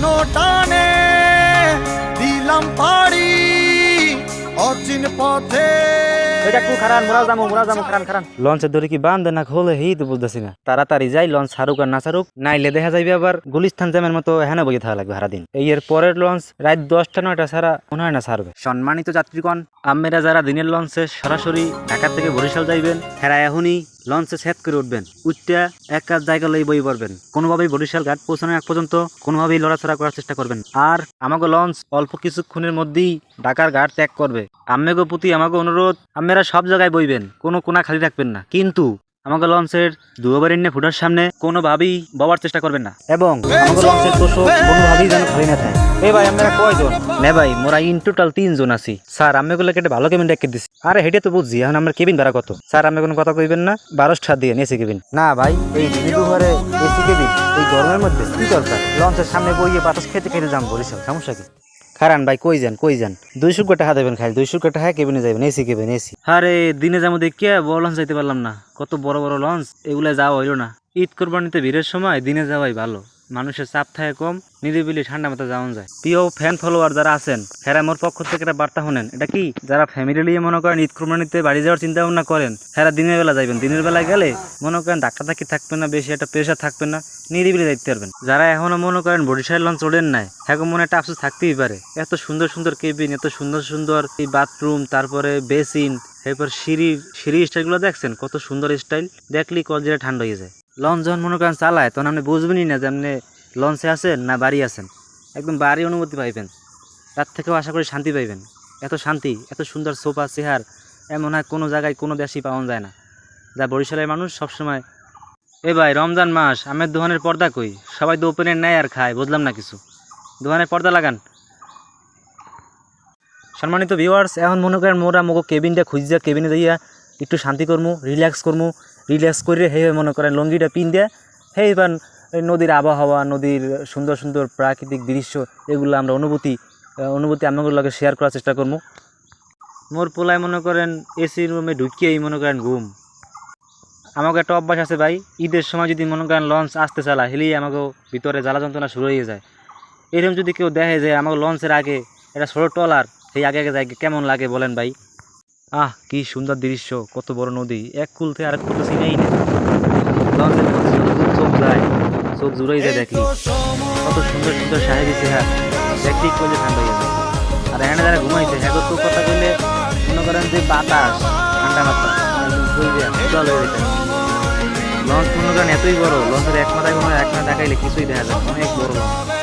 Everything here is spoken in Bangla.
শূন্য টানে দিলাম পাড়ি অচিন পথে। এটা একটু খারান মোরা যাবো খারান লঞ্চের দড়ি কি বান্ধে না খোলে হেই তো বুঝতেছি না। তাড়াতাড়ি যাই, লঞ্চ ছাড়ুক আর না ছাড়ুক, নাইলে দেখা যাইবে আবার গুলিস্তান জ্যামের মতো হেনে বসে থাকা লাগবে সারাদিন। এর পরের লঞ্চ রাত 10টা 9টা ছাড়া মনে হয় না ছাড়বে। সম্মানিত যাত্রীগণ, আপনারা যারা দিনের লঞ্চে সরাসরি ঢাকা থেকে বরিশাল যাইবেন, হেরা এখনই লঞ্চে সেট করে উঠবেন। উঠটা এক কাজ জায়গা লই বই পড়বেন। কোনোভাবেই বরিশাল ঘাট পৌঁছানোর এক পর্যন্ত কোনোভাবেই লড়াচড়া করার চেষ্টা করবেন। আর আমাকে লঞ্চ অল্প কিছুক্ষণের মধ্যেই ঢাকার ঘাট ত্যাগ করবে। আমাকে প্রতি আমাকে অনুরোধ, আপনারা সব জায়গায় বইবেন, কোনো কোনা খালি রাখবেন না। কিন্তু আমাকে লঞ্চের দুয়াবারিন্নে ফুটার সামনে কোনোভাবেই ববার চেষ্টা করবেন না, এবং আমাকে লঞ্চের তোষক কোনোভাবেই যেন খালি না থাকে। এই ভাই আমরা কয়জন? না ভাই মোরা ইন টোটাল 3 জন আছি স্যার। আমি গুলো কেটে ভালো কেবিন রেখে দিচ্ছি। আরে হেঁটে তো বুঝছি, এখন আমরা কেবিন ভাড়া কত স্যার? আমি কোনো কথা কইবেন না, 1200 দিয়ে এসি কেবিন। না ভাই এই দুপুরে এসি কেবিন এই গরমের মধ্যে কি দরকার? লঞ্চের সামনে বইয়ে বাতাস খেতে খেতে যাম বরিশাল, সমস্যা কি? খারান ভাই কই যান 200 টাকা দেবেন, খাই 200 টাকা কেবিনে যাবেন, এসি কেবিন এসি। আরে দিনে যাবো দেখে বড় লঞ্চ যাইতে পারলাম না, কত বড় বড় লঞ্চ, এগুলা যাওয়া হইলো না। ঈদ কোরবানিতে ভিড়ের সময় দিনে যাওয়াই ভালো, মানুষের চাপ থাকে কম, নিরিবিলি ঠান্ডা মাথা যাওয়া যায়। প্রিয় ফ্যান ফলোয়ার যারা আছেন, হেরা মোর পক্ষ থেকে একটা বার্তা শোনেন। এটা কি, যারা ফ্যামিলি নিয়ে মনে করেন ঈদ কোরবানিতে বাড়ি যাওয়ার চিন্তা ভাবনা করেন, হেরা দিনের বেলা যাইবেন। দিনের বেলায় গেলে মনে করেন ধাক্কাধাক্কি থাকবে না, বেশি একটা প্রেশার থাকবে না, নিরিবিলি যাইতে পারবেন। যারা এখনো মনে করেন বরিশাল লঞ্চ ওঠেন নাই, এখন মনে একটা আফসোস থাকতেই পারে। এত সুন্দর সুন্দর কেবিন, এত সুন্দর সুন্দর এই বাথরুম, তারপরে বেসিন, এরপর সিঁড়ি স্টাইলগুলো দেখছেন, কত সুন্দর স্টাইল, দেখলেই কলজেরা ঠান্ডা হয়ে যায়। লঞ্চ যখন মনে করেন চালায়, তখন আপনি বুঝবেনই না যে আপনি লঞ্চে আছেন না বাড়ি আছেন। একদম বাড়ি অনুভূতি পাইবেন, তার থেকেও আশা করি শান্তি পাইবেন। এত শান্তি, এত সুন্দর সোফা চেহার এমন হয় কোনো জায়গায় কোনো দেশেই পাওয়া যায় না, যা বরিশালের মানুষ সবসময়। এ ভাই রমজান মাস, আমের দোকানের পর্দা কই? সবাই তো ওপেনের নেয় আর খায়, বুঝলাম না কিছু। দোকানের পর্দা লাগান। সম্মানিত ভিউয়ার্স, এখন মনে করেন মোরা মোগো কেবিনটা খুঁজা কেবিনে যাইয়া একটু শান্তি করবো, রিল্যাক্স করে হে মনে করেন লঙ্গিটা পিন দিয়ে হে এবার নদীর আবহাওয়া, নদীর সুন্দর সুন্দর প্রাকৃতিক দৃশ্য, এগুলো আমরা অনুভূতি আমাদের লগে শেয়ার করার চেষ্টা করবো। মোর পোলায় মনে করেন এসি রুমে ঢুকিয়েই মনে করেন ঘুম। আমাকে একটা অভ্যাস আছে ভাই, ঈদের সময় যদি মনে করেন লঞ্চ আসতে চালা, হেলেই আমাকে ভিতরে জ্বালা যন্ত্রণা শুরু হয়ে যায়। এরকম যদি কেউ দেখে যে আমাকে লঞ্চের আগে এটা ছোটো টলার, সেই আগে যায় কেমন লাগে বলেন ভাই? কি সুন্দর দৃশ্য, কত বড় নদী, এক কুল থেকে আরেক কুল চিনেই না। লঞ্চের চোখ যায়, চোখ জুড়েই যায় দেখলি, কত সুন্দর সুন্দর সাহেবী চেহারা, দেখলেই কইলে ঠান্ডা হয়ে যায়। আর এখানে যারা ঘুমাইছে হ্যাঁ তো কথা কইলে মনে করেন যে বাতাস ঠান্ডা মাথা জল হয়ে যেতে। লঞ্চ মনে করেন এতই বড়, লঞ্চের এক মাথায় কোনো এক না দেখাইলে কিছুই দেখা যায়, অনেক বড় লঞ্চ।